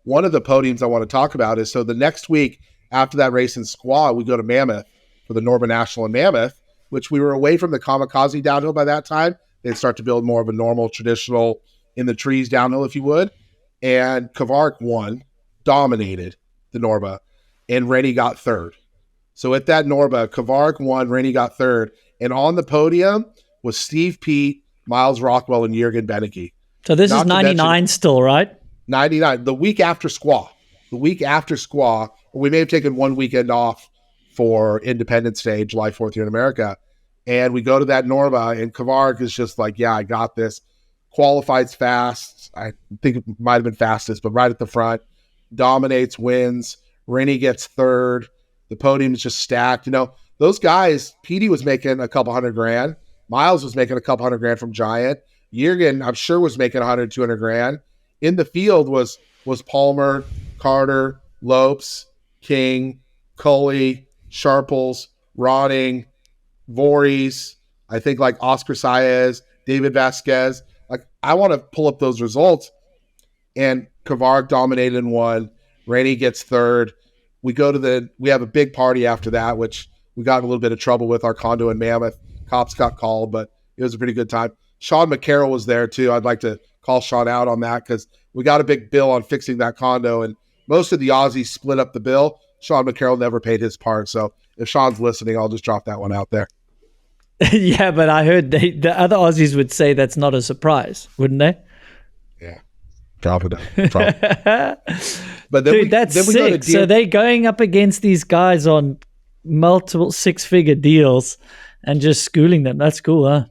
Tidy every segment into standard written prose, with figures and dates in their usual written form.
one of the podiums I want to talk about is, so the next week after that race in Squaw, we go to Mammoth for the Norma National in Mammoth, which we were away from the kamikaze downhill by that time. They'd start to build more of a normal, traditional, in the trees downhill, if you would. And Kvark won, dominated the Norma, and Rennie got third. So at that Norma, Kvark won, Rennie got third. And on the podium was Steve Pete, Miles Rockwell, and Jürgen Benecke. So this is 99 still, right? 99. The week after Squaw. We may have taken one weekend off for Independence Day, July 4th here in America. And we go to that Norma, and Kvark is just like, yeah, I got this. Qualifies fast. I think it might have been fastest, but right at the front. Dominates, wins. Rennie gets third. The podium is just stacked. You know, those guys, Petey was making a couple $100,000. Miles was making a couple $100,000 from Giant. Jürgen, I'm sure, was making 100, 200,000. In the field was Palmer, Carter, Lopes, King, Cully, Sharples, Ronning, Voorhees, I think like Oscar Saez, David Vasquez. Like, I want to pull up those results. And Kvark dominated and won. Rennie gets third. We have a big party after that, which we got in a little bit of trouble with our condo in Mammoth. Cops got called, but it was a pretty good time. Sean McCarroll was there too. I'd like to call Sean out on that because we got a big bill on fixing that condo, and most of the Aussies split up the bill. Sean McCarroll never paid his part. So if Sean's listening, I'll just drop that one out there. Yeah, but I heard the other Aussies would say that's not a surprise, wouldn't they? Yeah. Drop it. But then dude, that's sick. So they're going up against these guys on multiple six-figure deals and just schooling them. That's cool, huh?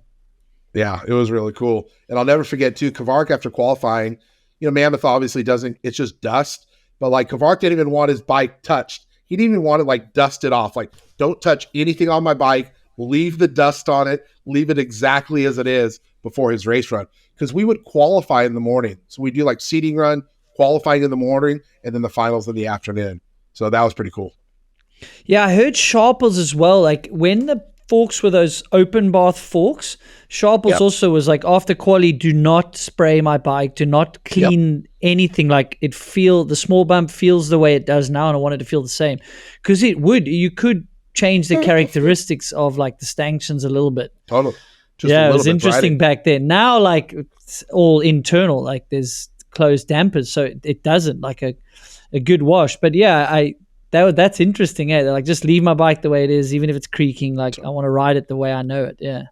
Yeah, it was really cool. And I'll never forget, too, Kvark after qualifying, you know, Mammoth obviously doesn't, it's just dust. But, like, Kvark didn't even want his bike touched. He didn't even want to, like, dust it off. Like, don't touch anything on my bike. Leave the dust on it. Leave it exactly as it is before his race run. Because we would qualify in the morning. So we do, like, seating run, qualifying in the morning, and then the finals in the afternoon. So that was pretty cool. Yeah, I heard Sharples as well. Like, when the forks were those open bath forks, Sharples also was like, after quali, do not spray my bike, do not clean anything. Like, the small bump feels the way it does now, and I wanted to feel the same. Because you could change the characteristics of like the stanchions a little bit. Totally. It was interesting back then. Now, like, it's all internal, like there's closed dampers, so it doesn't, like a good wash. But yeah, that's interesting. Like, just leave my bike the way it is, even if it's creaking. Like, I want to ride it the way I know it. Yeah.